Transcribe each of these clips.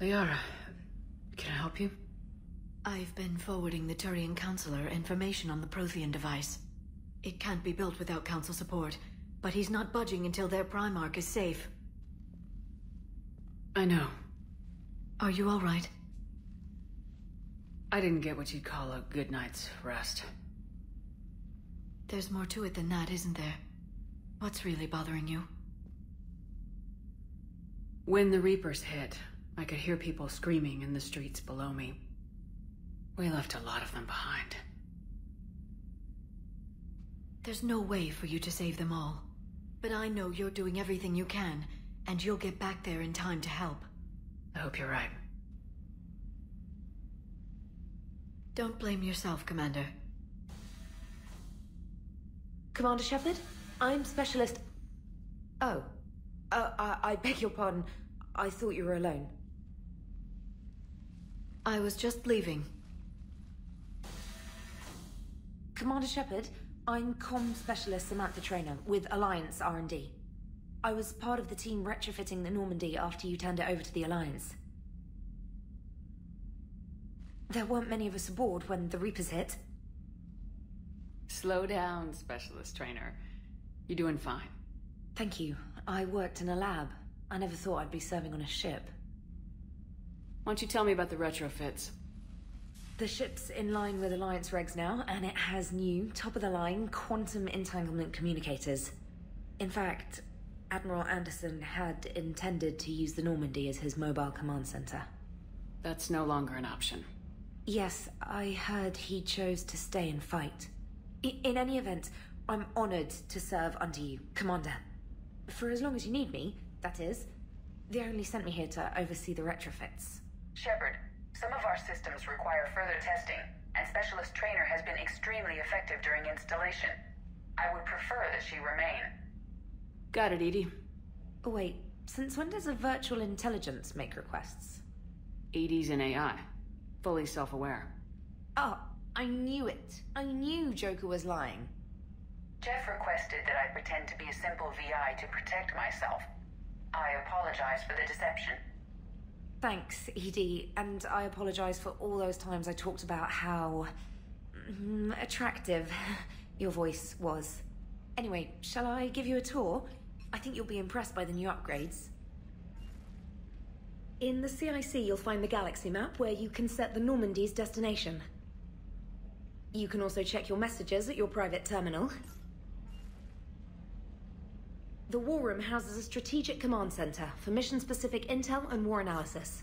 Liara, can I help you? I've been forwarding the Turian Counselor information on the Prothean device. It can't be built without Council support, but he's not budging until their Primarch is safe. I know. Are you all right? I didn't get what you'd call a good night's rest. There's more to it than that, isn't there? What's really bothering you? When the Reapers hit, I could hear people screaming in the streets below me. We left a lot of them behind. There's no way for you to save them all. But I know you're doing everything you can, and you'll get back there in time to help. I hope you're right. Don't blame yourself, Commander. Commander Shepard, I'm Specialist... Oh. I beg your pardon. I thought you were alone. I was just leaving. Commander Shepard, I'm Comm Specialist Samantha Traynor with Alliance R&D. I was part of the team retrofitting the Normandy after you turned it over to the Alliance. There weren't many of us aboard when the Reapers hit. Slow down, Specialist Trainer. You're doing fine. Thank you. I worked in a lab. I never thought I'd be serving on a ship. Why don't you tell me about the retrofits? The ship's in line with Alliance regs now, and it has new, top-of-the-line, quantum entanglement communicators. In fact, Admiral Anderson had intended to use the Normandy as his mobile command center. That's no longer an option. Yes, I heard he chose to stay and fight. In any event, I'm honored to serve under you, Commander. For as long as you need me, that is. They only sent me here to oversee the retrofits. Shepard, some of our systems require further testing, and Specialist Trainer has been extremely effective during installation. I would prefer that she remain. Got it, EDI. Oh, wait, since when does a virtual intelligence make requests? EDI's an AI. Fully self-aware. Oh, I knew it. I knew Joker was lying. Jeff requested that I pretend to be a simple VI to protect myself. I apologize for the deception. Thanks, ED, and I apologize for all those times I talked about how... attractive your voice was. Anyway, shall I give you a tour? I think you'll be impressed by the new upgrades. In the CIC, you'll find the galaxy map where you can set the Normandy's destination. You can also check your messages at your private terminal. The War Room houses a strategic command center for mission-specific intel and war analysis.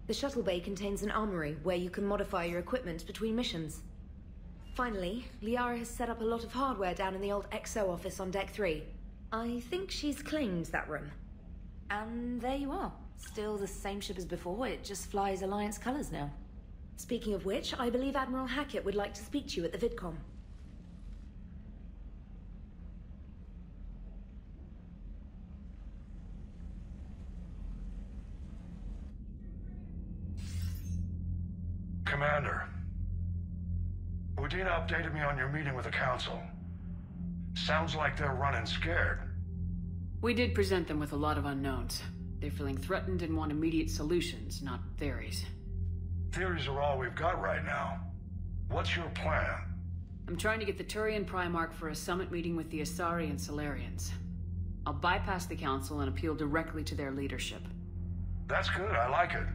The Shuttle Bay contains an armory where you can modify your equipment between missions. Finally, Liara has set up a lot of hardware down in the old XO office on Deck 3. I think she's claimed that room. And there you are. Still the same ship as before, it just flies Alliance colors now. Speaking of which, I believe Admiral Hackett would like to speak to you at the VidCom. Commander, Udina updated me on your meeting with the Council. Sounds like they're running scared. We did present them with a lot of unknowns. They're feeling threatened and want immediate solutions, not theories. Theories are all we've got right now. What's your plan? I'm trying to get the Turian Primarch for a summit meeting with the Asari and Solarians. I'll bypass the Council and appeal directly to their leadership. That's good, I like it.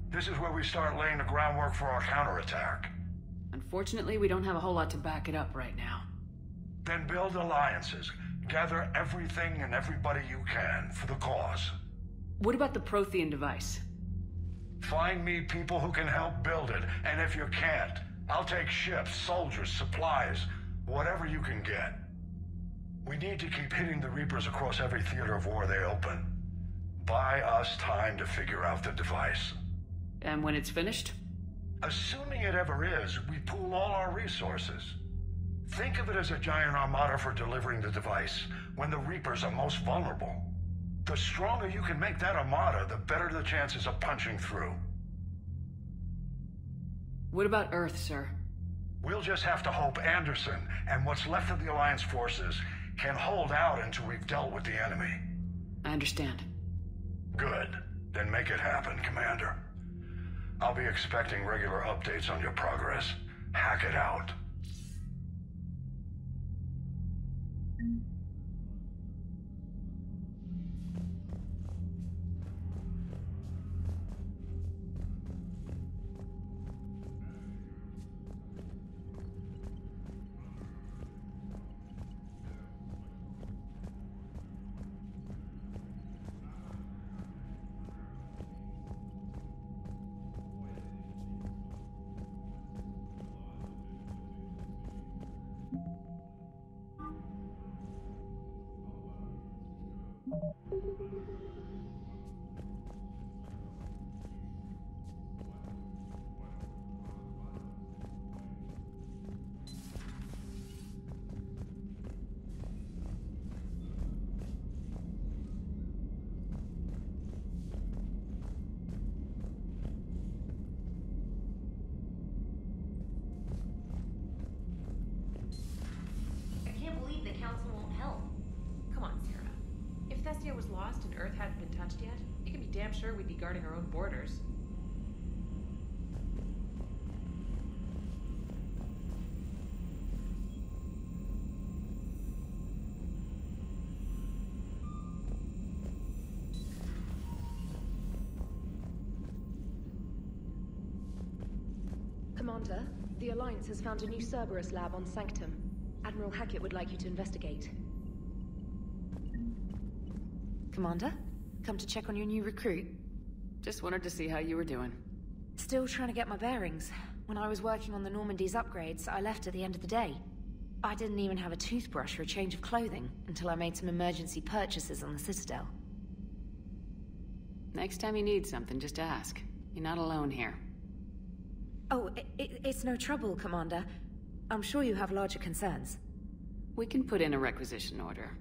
This is where we start laying the groundwork for our counterattack. Unfortunately, we don't have a whole lot to back it up right now. Then build alliances. Gather everything and everybody you can for the cause. What about the Prothean device? Find me people who can help build it, and if you can't, I'll take ships, soldiers, supplies, whatever you can get. We need to keep hitting the Reapers across every theater of war they open. Buy us time to figure out the device. And when it's finished? Assuming it ever is, we pool all our resources. Think of it as a giant armada for delivering the device, when the Reapers are most vulnerable. The stronger you can make that armada, the better the chances of punching through. What about Earth, sir? We'll just have to hope Anderson and what's left of the Alliance forces can hold out until we've dealt with the enemy. I understand. Good. Then make it happen, Commander. I'll be expecting regular updates on your progress. Hack it out. Was lost and Earth hadn't been touched yet, you can be damn sure we'd be guarding our own borders. Commander, the Alliance has found a new Cerberus lab on Sanctum. Admiral Hackett would like you to investigate. Commander, come to check on your new recruit. Just wanted to see how you were doing. Still trying to get my bearings. When I was working on the Normandy's upgrades, I left at the end of the day. I didn't even have a toothbrush or a change of clothing until I made some emergency purchases on the Citadel. Next time you need something, just ask. You're not alone here. Oh, it's no trouble, Commander. I'm sure you have larger concerns. We can put in a requisition order.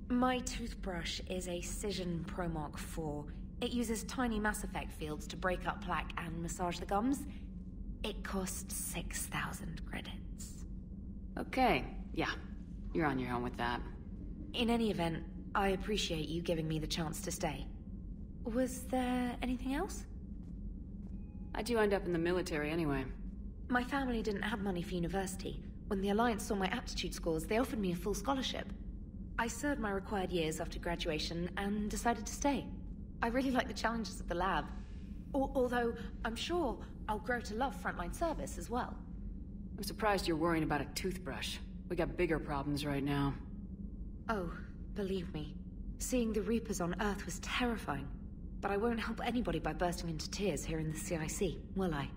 My toothbrush is a Cision Pro Mark IV. It uses tiny Mass Effect fields to break up plaque and massage the gums. It costs 6,000 credits. Okay, yeah. You're on your own with that. In any event, I appreciate you giving me the chance to stay. Was there anything else? How'd you end up in the military anyway? My family didn't have money for university. When the Alliance saw my aptitude scores, they offered me a full scholarship. I served my required years after graduation and decided to stay. I really like the challenges of the lab. Although, I'm sure I'll grow to love frontline service as well. I'm surprised you're worrying about a toothbrush. We got bigger problems right now. Oh, believe me. Seeing the Reapers on Earth was terrifying. But I won't help anybody by bursting into tears here in the CIC, will I?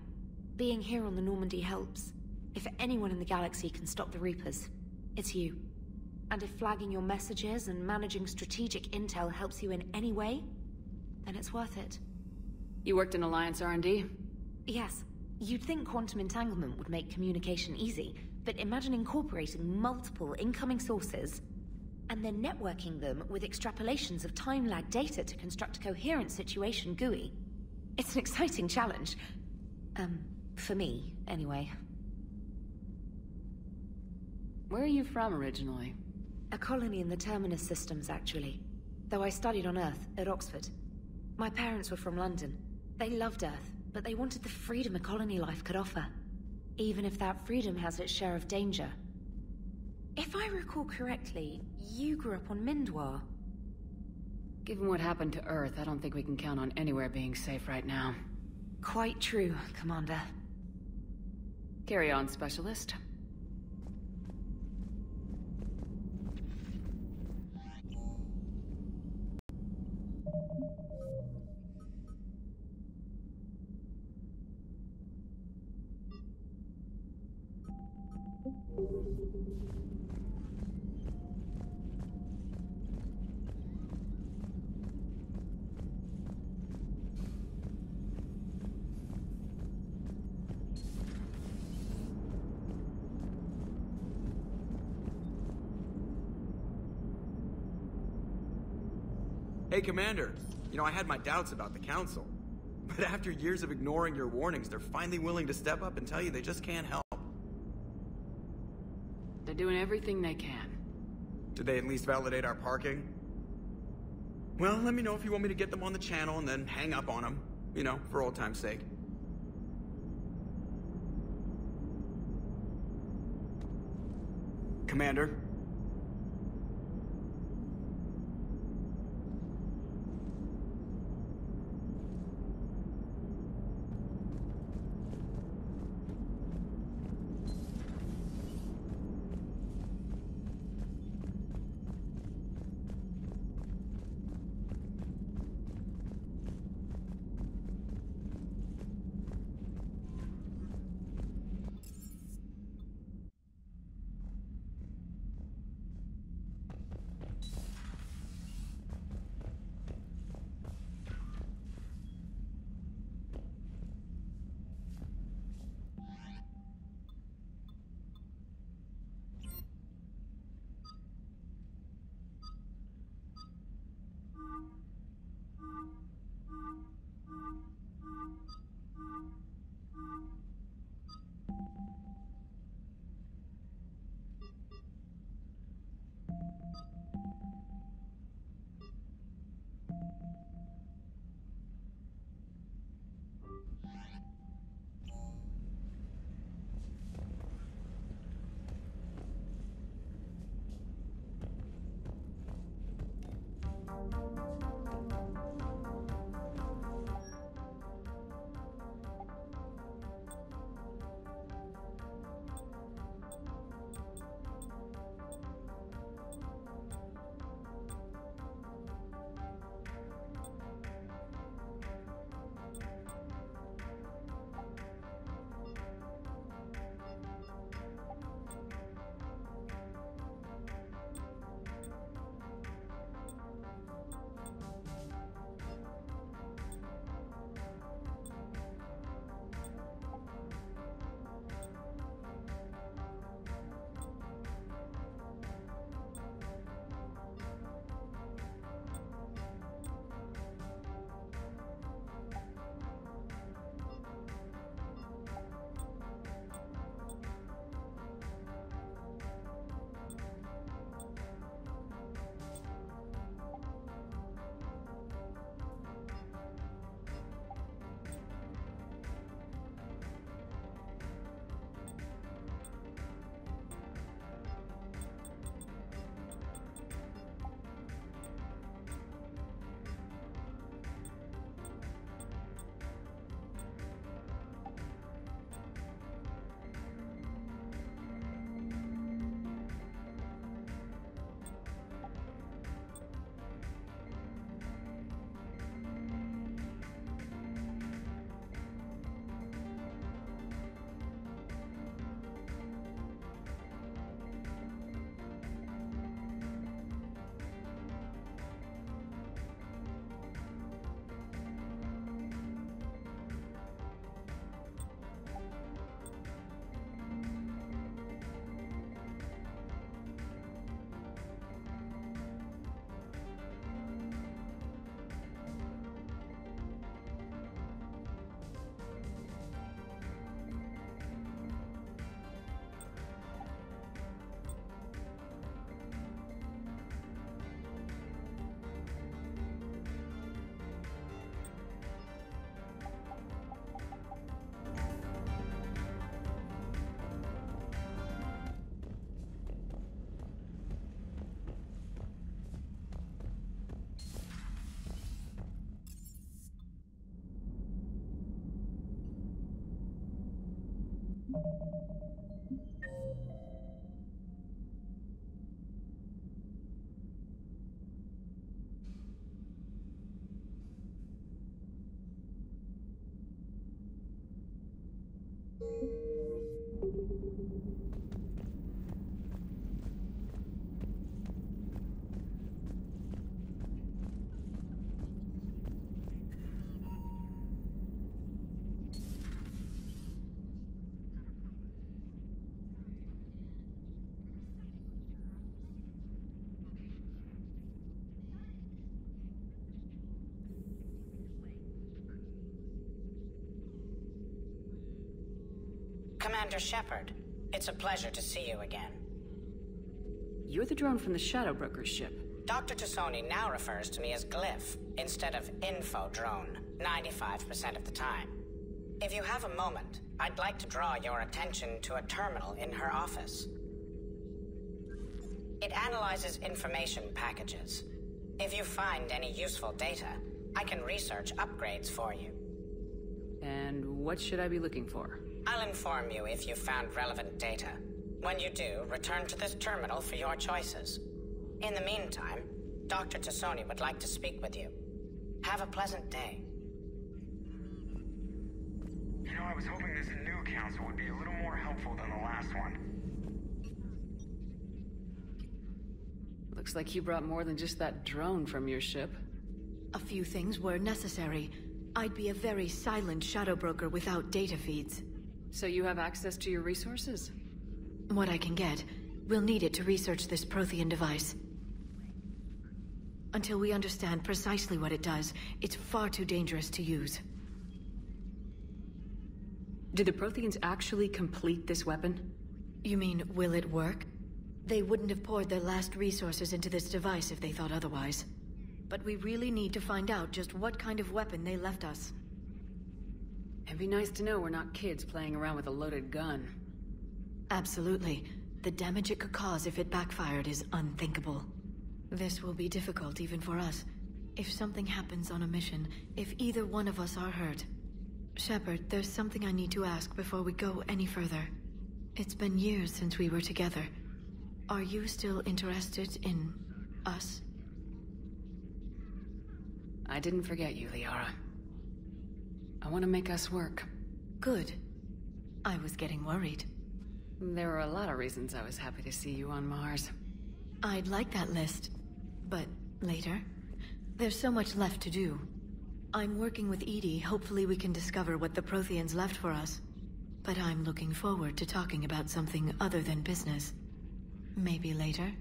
Being here on the Normandy helps. If anyone in the galaxy can stop the Reapers, it's you. And if flagging your messages and managing strategic intel helps you in any way, then it's worth it. You worked in Alliance R&D? Yes. You'd think quantum entanglement would make communication easy, but imagine incorporating multiple incoming sources and then networking them with extrapolations of time-lag data to construct a coherent situation GUI. It's an exciting challenge. For me, anyway. Where are you from originally? A colony in the Terminus systems, actually. Though I studied on Earth, at Oxford. My parents were from London. They loved Earth, but they wanted the freedom a colony life could offer. Even if that freedom has its share of danger. If I recall correctly, you grew up on Mindwar. Given what happened to Earth, I don't think we can count on anywhere being safe right now. Quite true, Commander. Carry on, Specialist. Hey, Commander. You know, I had my doubts about the Council. But after years of ignoring your warnings, they're finally willing to step up and tell you they just can't help. They're doing everything they can. Did they at least validate our parking? Well, let me know if you want me to get them on the channel and then hang up on them. You know, for old time's sake. Commander? Commander Shepard, it's a pleasure to see you again. You're the drone from the Shadow Broker's ship. Dr. Tassoni now refers to me as Glyph, instead of Info Drone, 95% of the time. If you have a moment, I'd like to draw your attention to a terminal in her office. It analyzes information packages. If you find any useful data, I can research upgrades for you. And what should I be looking for? I'll inform you if you've found relevant data. When you do, return to this terminal for your choices. In the meantime, Dr. Tassoni would like to speak with you. Have a pleasant day. You know, I was hoping this new council would be a little more helpful than the last one. Looks like you brought more than just that drone from your ship. A few things were necessary. I'd be a very silent shadow broker without data feeds. So you have access to your resources? What I can get. We'll need it to research this Prothean device. Until we understand precisely what it does, it's far too dangerous to use. Did the Protheans actually complete this weapon? You mean, will it work? They wouldn't have poured their last resources into this device if they thought otherwise. But we really need to find out just what kind of weapon they left us. It'd be nice to know we're not kids playing around with a loaded gun. Absolutely. The damage it could cause if it backfired is unthinkable. This will be difficult even for us. If something happens on a mission, if either one of us are hurt. Shepard, there's something I need to ask before we go any further. It's been years since we were together. Are you still interested in us? I didn't forget you, Liara. I want to make us work. Good. I was getting worried. There were a lot of reasons I was happy to see you on Mars. I'd like that list. But later? There's so much left to do. I'm working with Edie. Hopefully we can discover what the Protheans left for us. But I'm looking forward to talking about something other than business. Maybe later?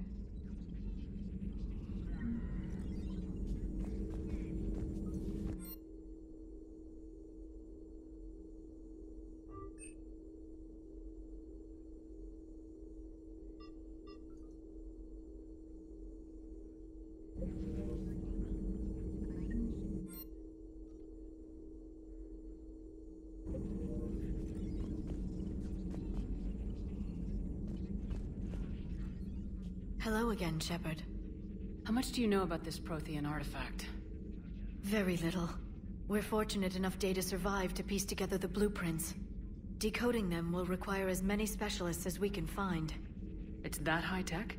Hello again, Shepard. How much do you know about this Prothean artifact? Very little. We're fortunate enough Data survived to piece together the blueprints. Decoding them will require as many specialists as we can find. It's that high-tech?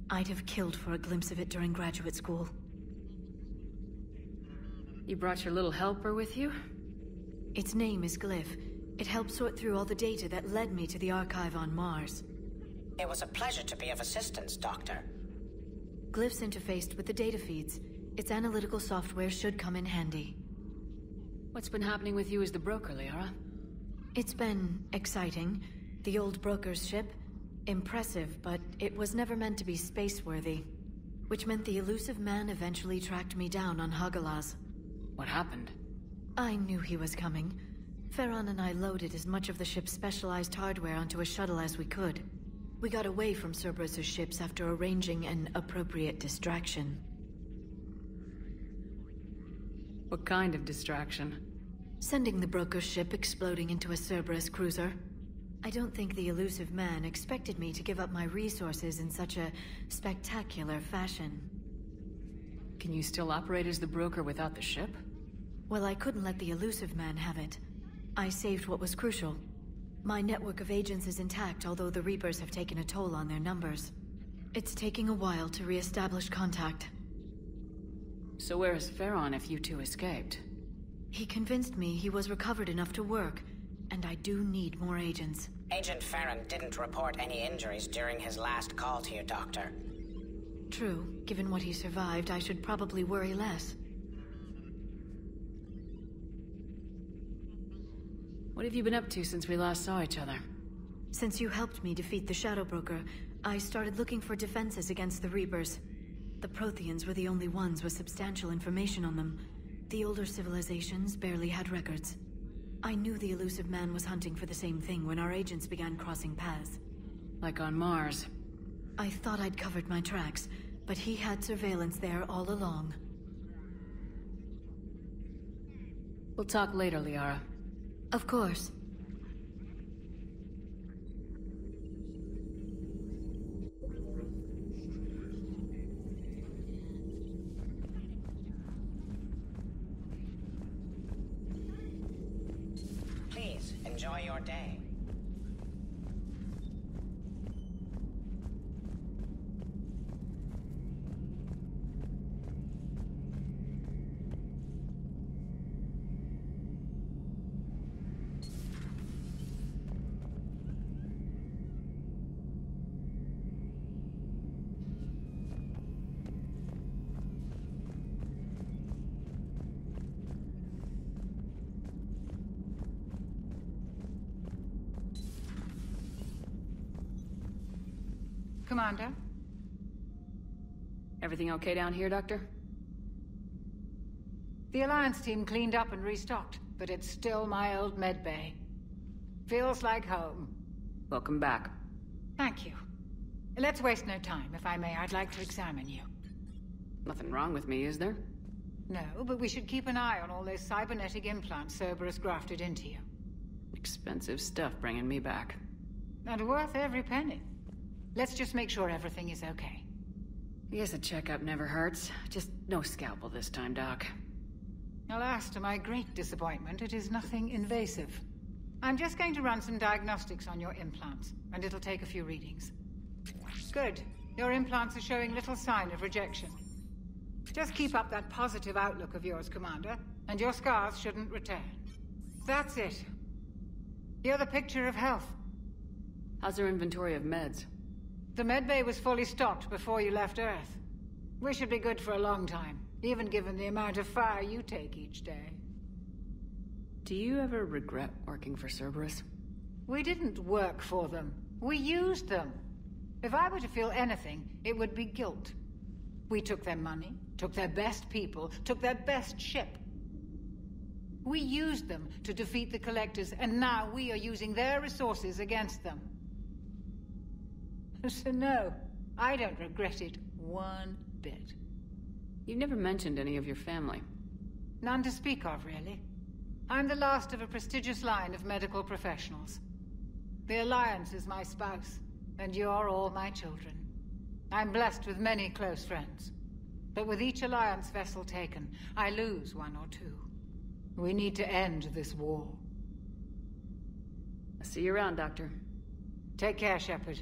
I'd have killed for a glimpse of it during graduate school. You brought your little helper with you? Its name is Glyph. It helped sort through all the data that led me to the archive on Mars. It was a pleasure to be of assistance, Doctor. Glyph's interfaced with the data feeds. Its analytical software should come in handy. What's been happening with you as the broker, Liara? It's been exciting. The old broker's ship? Impressive, but it was never meant to be space-worthy. Which meant the elusive man eventually tracked me down on Hagalaz. What happened? I knew he was coming. Farron and I loaded as much of the ship's specialized hardware onto a shuttle as we could. We got away from Cerberus' ships after arranging an appropriate distraction. What kind of distraction? Sending the broker's ship exploding into a Cerberus cruiser. I don't think the elusive man expected me to give up my resources in such a spectacular fashion. Can you still operate as the broker without the ship? Well, I couldn't let the elusive man have it. I saved what was crucial. My network of agents is intact, although the Reapers have taken a toll on their numbers. It's taking a while to re-establish contact. So where is Farron if you two escaped? He convinced me he was recovered enough to work, and I do need more agents. Agent Farron didn't report any injuries during his last call to you, Doctor. True. Given what he survived, I should probably worry less. What have you been up to since we last saw each other? Since you helped me defeat the Shadow Broker, I started looking for defenses against the Reapers. The Protheans were the only ones with substantial information on them. The older civilizations barely had records. I knew the elusive man was hunting for the same thing when our agents began crossing paths. Like on Mars. I thought I'd covered my tracks, but he had surveillance there all along. We'll talk later, Liara. Of course. Please, enjoy your day. Commander? Everything okay down here, Doctor? The Alliance team cleaned up and restocked, but it's still my old medbay. Feels like home. Welcome back. Thank you. Let's waste no time. If I may, I'd like to examine you. Nothing wrong with me, is there? No, but we should keep an eye on all those cybernetic implants Cerberus grafted into you. Expensive stuff bringing me back. And worth every penny. Let's just make sure everything is okay. I guess a checkup never hurts. Just no scalpel this time, Doc. Alas, to my great disappointment, it is nothing invasive. I'm just going to run some diagnostics on your implants, and it'll take a few readings. Good. Your implants are showing little sign of rejection. Just keep up that positive outlook of yours, Commander, and your scars shouldn't return. That's it. You're the picture of health. How's our inventory of meds? The medbay was fully stocked before you left Earth. We should be good for a long time, even given the amount of fire you take each day. Do you ever regret working for Cerberus? We didn't work for them. We used them. If I were to feel anything, it would be guilt. We took their money, took their best people, took their best ship. We used them to defeat the Collectors, and now we are using their resources against them. So no, I don't regret it one bit. You never mentioned any of your family. None to speak of, really. I'm the last of a prestigious line of medical professionals. The Alliance is my spouse, and you're all my children. I'm blessed with many close friends. But with each Alliance vessel taken, I lose one or two. We need to end this war. I'll see you around, Doctor. Take care, Shepard.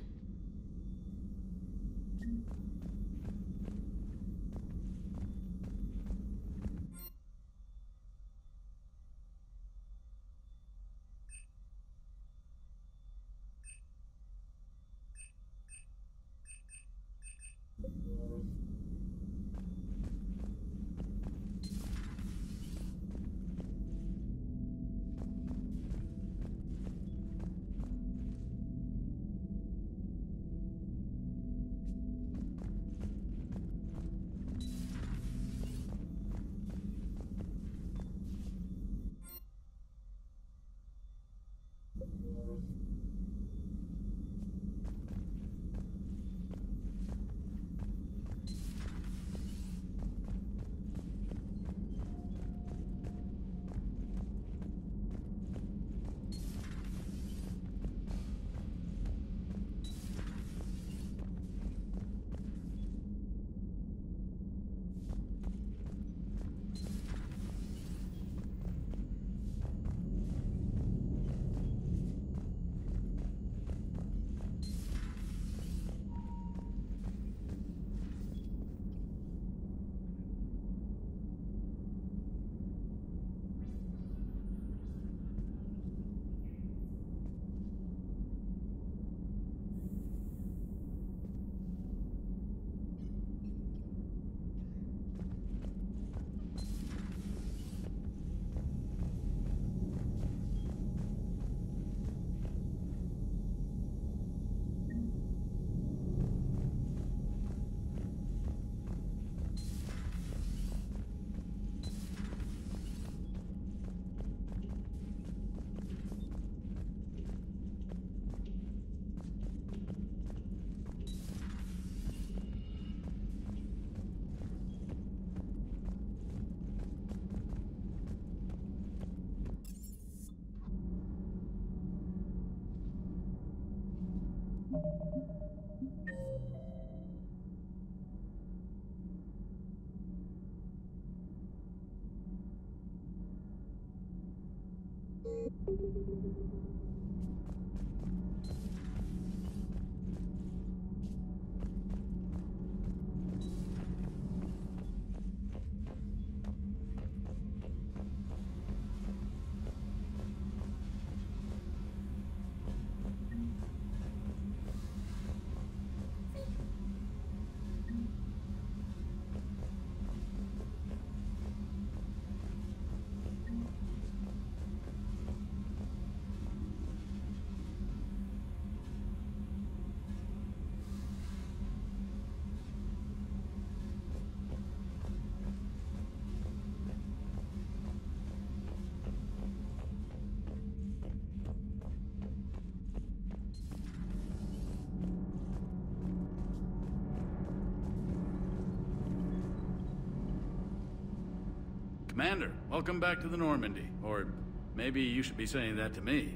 Commander, welcome back to the Normandy. Or maybe you should be saying that to me.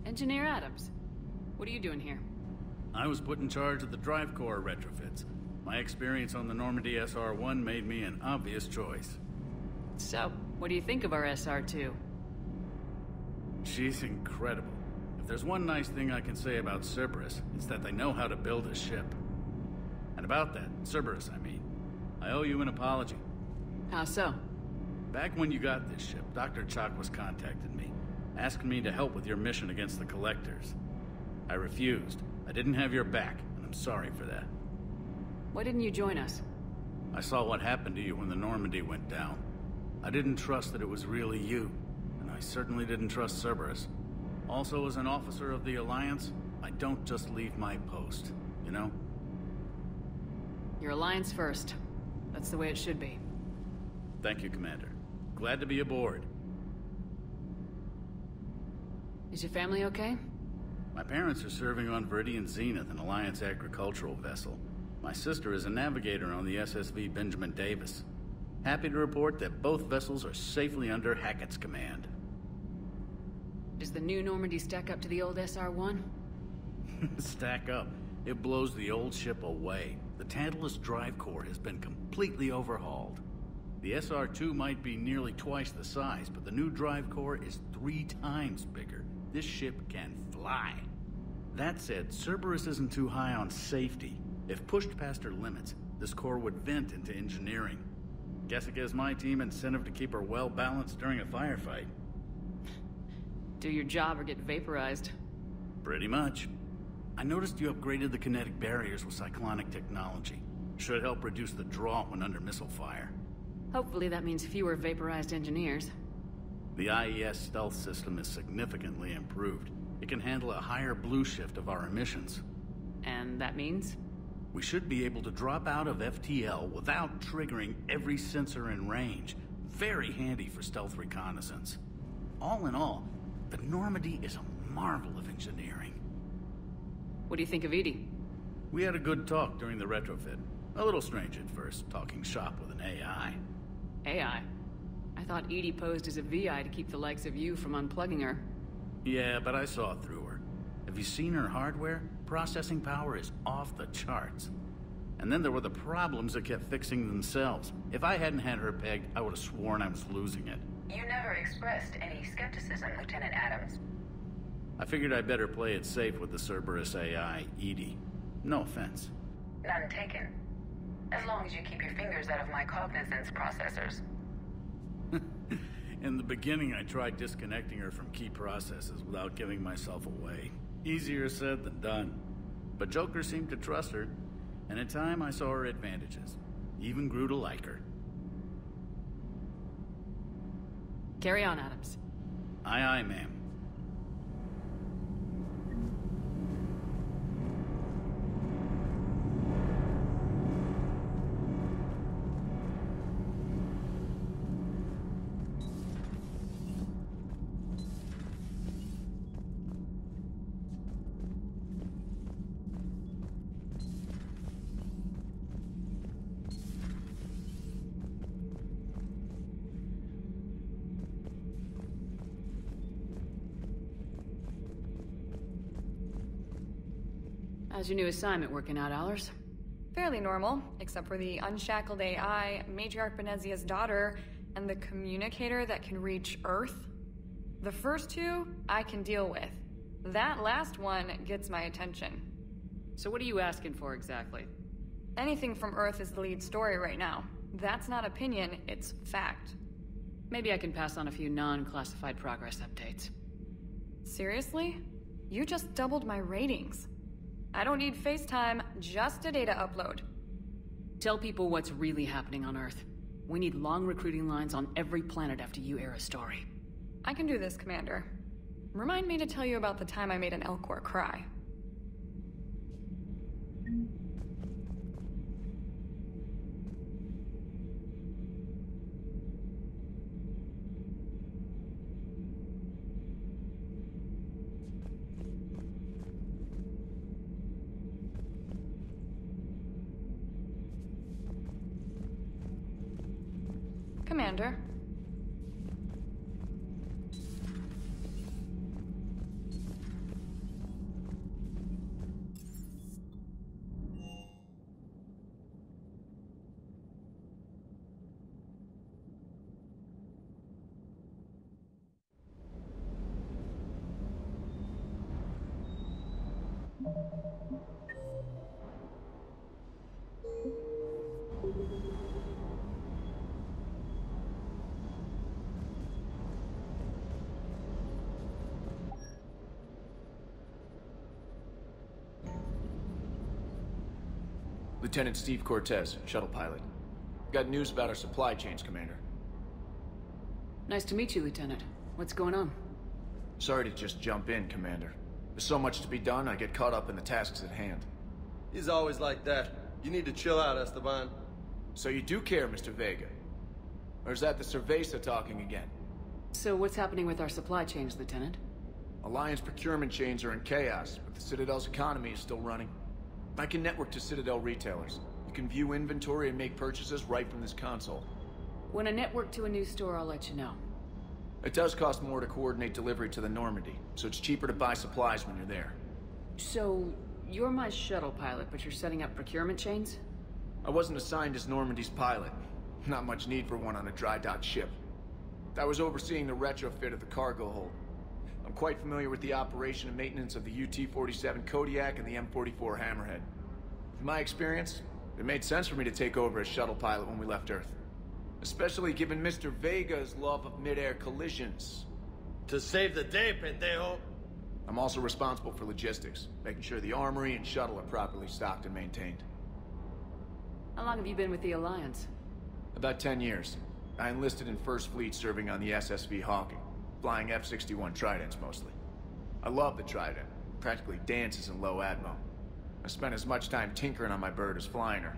Engineer Adams, what are you doing here? I was put in charge of the drive core retrofits. My experience on the Normandy SR-1 made me an obvious choice. So, what do you think of our SR-2? She's incredible. If there's one nice thing I can say about Cerberus, it's that they know how to build a ship. And about that, Cerberus, I mean, I owe you an apology. How so? Back when you got this ship, Dr. Chakwas contacted me, asking me to help with your mission against the Collectors. I refused. I didn't have your back, and I'm sorry for that. Why didn't you join us? I saw what happened to you when the Normandy went down. I didn't trust that it was really you, and I certainly didn't trust Cerberus. Also, as an officer of the Alliance, I don't just leave my post, you know? Your Alliance first. That's the way it should be. Thank you, Commander. Glad to be aboard. Is your family okay? My parents are serving on Viridian Zenith, an Alliance agricultural vessel. My sister is a navigator on the SSV Benjamin Davis. Happy to report that both vessels are safely under Hackett's command. Does the new Normandy stack up to the old SR-1? Stack up. It blows the old ship away. The Tantalus drive core has been completely overhauled. The SR-2 might be nearly twice the size, but the new drive core is 3 times bigger. This ship can fly. That said, Cerberus isn't too high on safety. If pushed past her limits, this core would vent into engineering. Guess it gives my team incentive to keep her well balanced during a firefight. Do your job or get vaporized. Pretty much. I noticed you upgraded the kinetic barriers with cyclonic technology. Should help reduce the draw when under missile fire. Hopefully that means fewer vaporized engineers. The IES stealth system is significantly improved. It can handle a higher blue shift of our emissions. And that means? We should be able to drop out of FTL without triggering every sensor in range. Very handy for stealth reconnaissance. All in all, the Normandy is a marvel of engineering. What do you think of Edie? We had a good talk during the retrofit. A little strange at first, talking shop with an AI. AI? I thought Edie posed as a VI to keep the likes of you from unplugging her. Yeah, but I saw through her. Have you seen her hardware? Processing power is off the charts. And then there were the problems that kept fixing themselves. If I hadn't had her pegged, I would have sworn I was losing it. You never expressed any skepticism, Lieutenant Adams. I figured I'd better play it safe with the Cerberus AI, Edie. No offense. None taken. As long as you keep your fingers out of my cognizance processors. In the beginning, I tried disconnecting her from key processes without giving myself away. Easier said than done. But Joker seemed to trust her, and in time I saw her advantages. Even grew to like her. Carry on, Adams. Aye, aye, ma'am. How's your new assignment working out, Allers? Fairly normal, except for the unshackled AI, Matriarch Benezia's daughter, and the communicator that can reach Earth. The first two, I can deal with. That last one gets my attention. So what are you asking for exactly? Anything from Earth is the lead story right now. That's not opinion, it's fact. Maybe I can pass on a few non-classified progress updates. Seriously? You just doubled my ratings. I don't need FaceTime, just a data upload. Tell people what's really happening on Earth. We need long recruiting lines on every planet after you air a story. I can do this, Commander. Remind me to tell you about the time I made an Elcor cry. Commander. Lieutenant Steve Cortez, shuttle pilot. Got news about our supply chains, Commander. Nice to meet you, Lieutenant. What's going on? Sorry to just jump in, Commander. There's so much to be done, I get caught up in the tasks at hand. He's always like that. You need to chill out, Esteban. So you do care, Mr. Vega? Or is that the Cerveza talking again? So what's happening with our supply chains, Lieutenant? Alliance procurement chains are in chaos, but the Citadel's economy is still running. I can network to Citadel retailers. You can view inventory and make purchases right from this console. When I network to a new store, I'll let you know. It does cost more to coordinate delivery to the Normandy, so it's cheaper to buy supplies when you're there. So, you're my shuttle pilot, but you're setting up procurement chains? I wasn't assigned as Normandy's pilot. Not much need for one on a dry dock ship. I was overseeing the retrofit of the cargo hold. I'm quite familiar with the operation and maintenance of the UT-47 Kodiak and the M44 Hammerhead. In my experience, it made sense for me to take over as shuttle pilot when we left Earth. Especially given Mr. Vega's love of mid-air collisions. To save the day, pendejo. I'm also responsible for logistics, making sure the armory and shuttle are properly stocked and maintained. How long have you been with the Alliance? About 10 years. I enlisted in First Fleet serving on the SSV Hawking, flying F-61 Tridents mostly. I love the Trident, practically dances in low atmo. I spent as much time tinkering on my bird as flying her.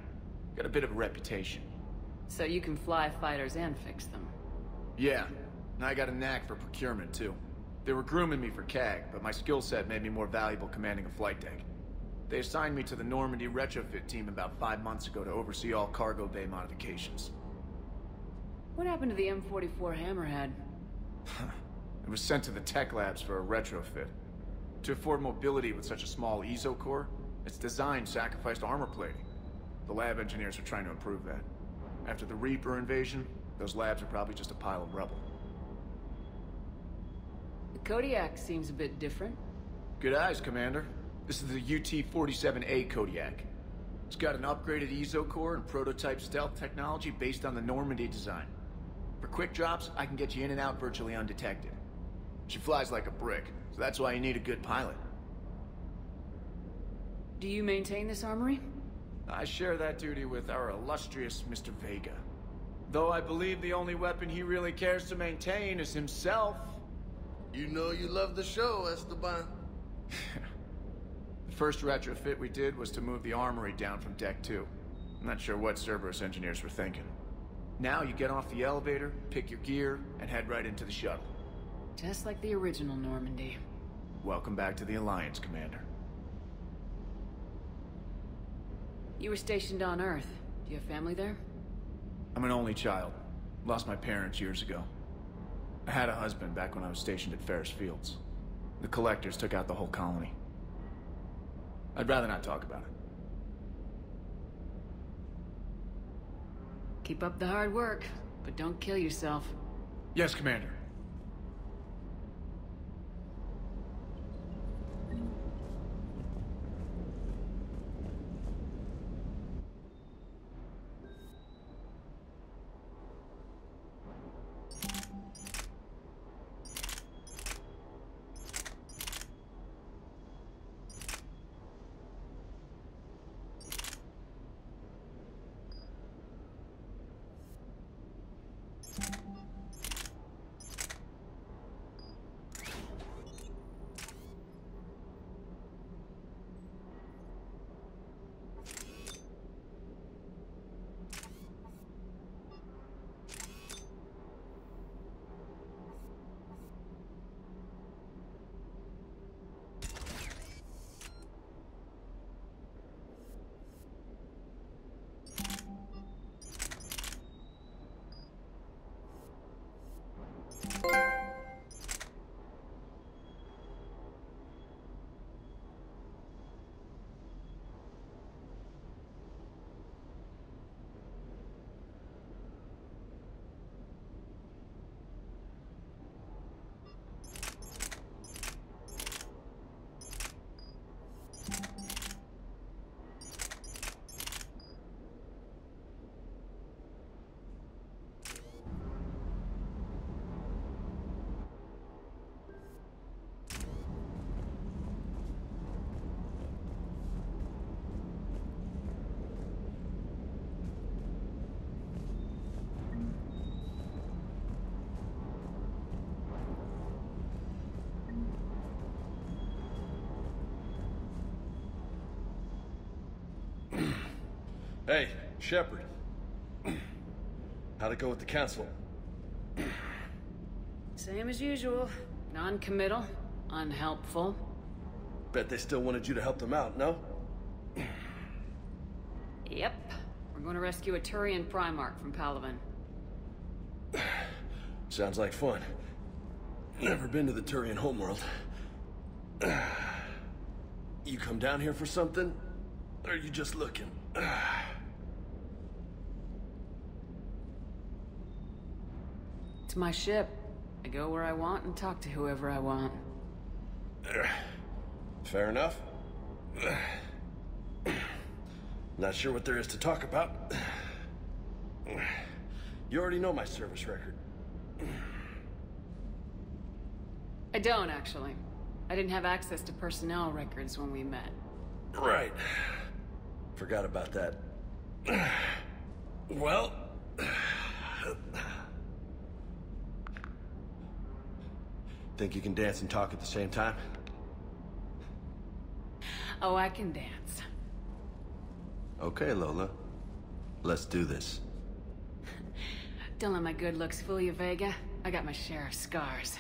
Got a bit of a reputation. So you can fly fighters and fix them? Yeah, and I got a knack for procurement too. They were grooming me for CAG, but my skill set made me more valuable commanding a flight deck. They assigned me to the Normandy retrofit team about 5 months ago to oversee all cargo bay modifications. What happened to the M44 Hammerhead? It was sent to the tech labs for a retrofit. To afford mobility with such a small ESO core, its design sacrificed armor plating. The lab engineers are trying to improve that. After the Reaper invasion, those labs are probably just a pile of rubble. The Kodiak seems a bit different. Good eyes, Commander. This is the UT-47A Kodiak. It's got an upgraded ESO core and prototype stealth technology based on the Normandy design. For quick drops, I can get you in and out virtually undetected. She flies like a brick, so that's why you need a good pilot. Do you maintain this armory? I share that duty with our illustrious Mr. Vega. Though I believe the only weapon he really cares to maintain is himself. You know you love the show, Esteban. The first retrofit we did was to move the armory down from Deck 2. I'm not sure what Cerberus engineers were thinking. Now you get off the elevator, pick your gear, and head right into the shuttle. Just like the original Normandy. Welcome back to the Alliance, Commander. You were stationed on Earth. Do you have family there? I'm an only child. Lost my parents years ago. I had a husband back when I was stationed at Ferris Fields. The Collectors took out the whole colony. I'd rather not talk about it. Keep up the hard work, but don't kill yourself. Yes, Commander. Hey, Shepard. How'd it go with the council? Same as usual. Non-committal, unhelpful. Bet they still wanted you to help them out, no? Yep. We're going to rescue a Turian Primarch from Palaven. Sounds like fun. Never been to the Turian homeworld. You come down here for something? Or are you just looking? It's my ship. I go where I want and talk to whoever I want. Fair enough. Not sure what there is to talk about. You already know my service record. I don't, actually. I didn't have access to personnel records when we met. Right. Forgot about that. Well... Think you can dance and talk at the same time? Oh, I can dance. Okay, Lola. Let's do this. Don't let my good looks fool you, Vega. I got my share of scars.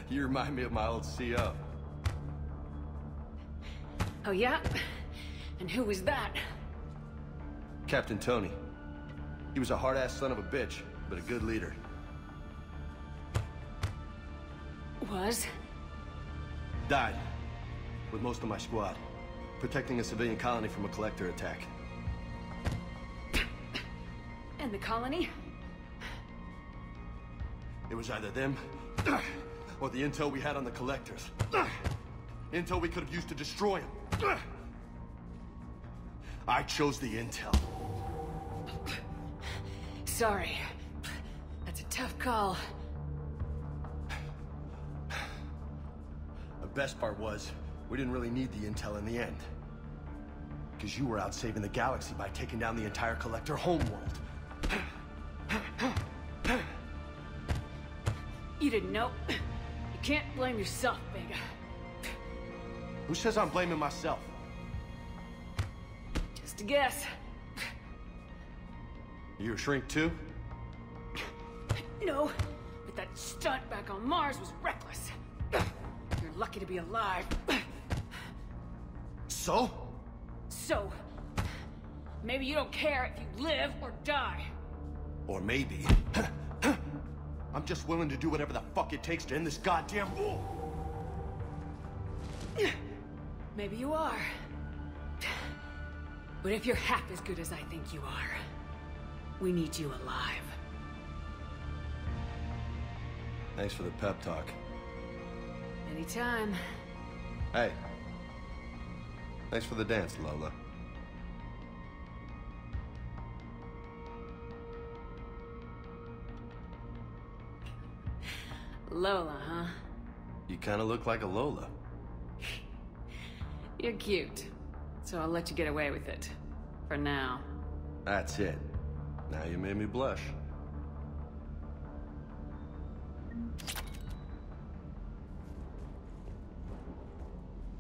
You remind me of my old CO. Oh, yeah? And who was that? Captain Tony. He was a hard-ass son of a bitch, but a good leader. Was? Died. With most of my squad. Protecting a civilian colony from a collector attack. And the colony? It was either them, or the intel we had on the collectors. Intel we could have used to destroy them. I chose the intel. Sorry. That's a tough call. The best part was, we didn't really need the intel in the end. Because you were out saving the galaxy by taking down the entire collector homeworld. You didn't know. You can't blame yourself, Vega. Who says I'm blaming myself? Just a guess. You a shrink too? No, but that stunt back on Mars was reckless. You're lucky to be alive. So? So, maybe you don't care if you live or die. Or maybe... I'm just willing to do whatever the fuck it takes to end this goddamn war. Maybe you are. But if you're half as good as I think you are, we need you alive. Thanks for the pep talk. Anytime. Hey. Thanks for the dance, Lola. Lola, huh? You kind of look like a Lola. You're cute. So I'll let you get away with it. For now. That's it. Now you made me blush.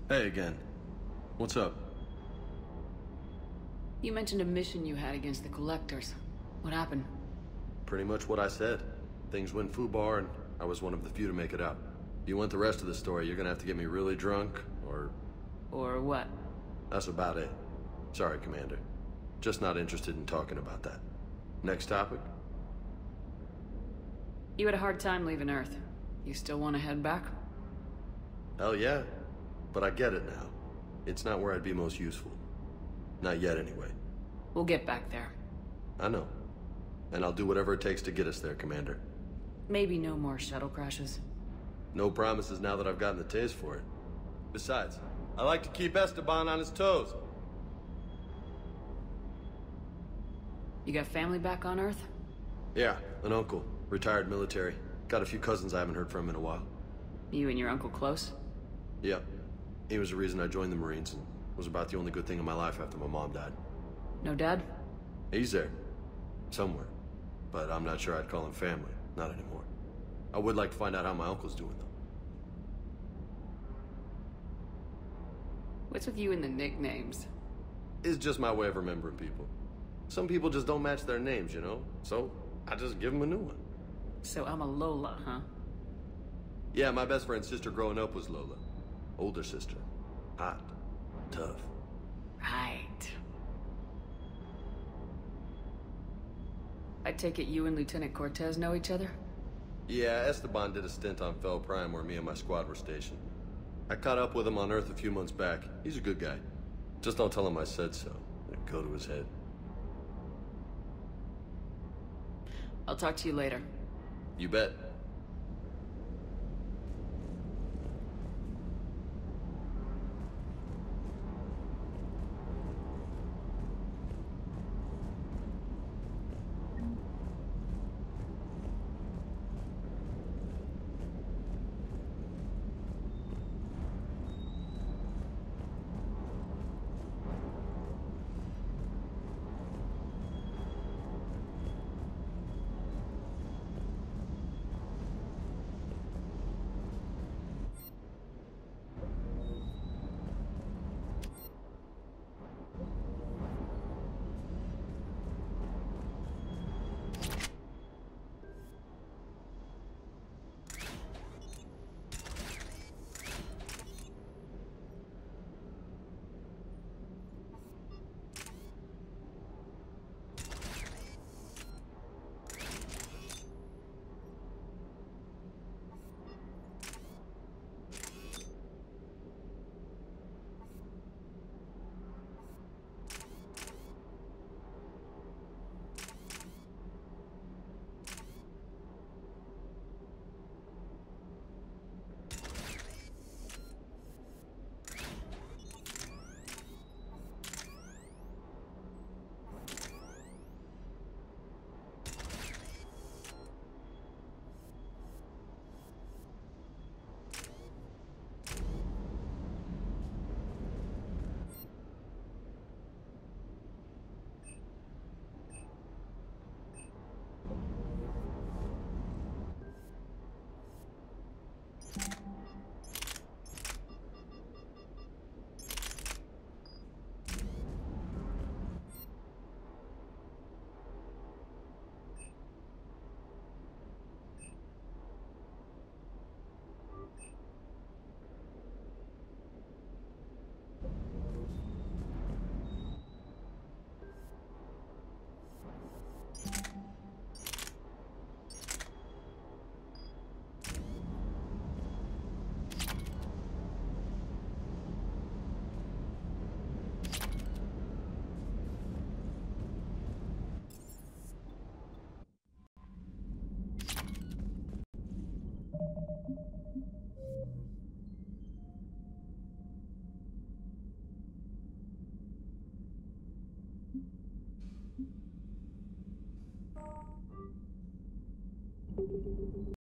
Hey again. What's up? You mentioned a mission you had against the Collectors. What happened? Pretty much what I said. Things went foobar, and I was one of the few to make it out. If you want the rest of the story, you're gonna have to get me really drunk, or... Or what? That's about it. Sorry, Commander. Just not interested in talking about that. Next topic? You had a hard time leaving Earth. You still want to head back? Hell yeah. But I get it now. It's not where I'd be most useful. Not yet, anyway. We'll get back there. I know. And I'll do whatever it takes to get us there, Commander. Maybe no more shuttle crashes. No promises now that I've gotten the taste for it. Besides, I like to keep Esteban on his toes. You got family back on Earth? Yeah, an uncle. Retired military. Got a few cousins I haven't heard from in a while. You and your uncle close? Yep. He was the reason I joined the Marines and was about the only good thing in my life after my mom died. No dad? He's there. Somewhere. But I'm not sure I'd call him family. Not anymore. I would like to find out how my uncle's doing, though. What's with you and the nicknames? It's just my way of remembering people. Some people just don't match their names, you know? So, I just give them a new one. So I'm a Lola, huh? Yeah, my best friend's sister growing up was Lola. Older sister. Hot. Tough. Right. I take it you and Lieutenant Cortez know each other? Yeah, Esteban did a stint on Fel Prime where me and my squad were stationed. I caught up with him on Earth a few months back. He's a good guy. Just don't tell him I said so. It'd go to his head. I'll talk to you later. You bet.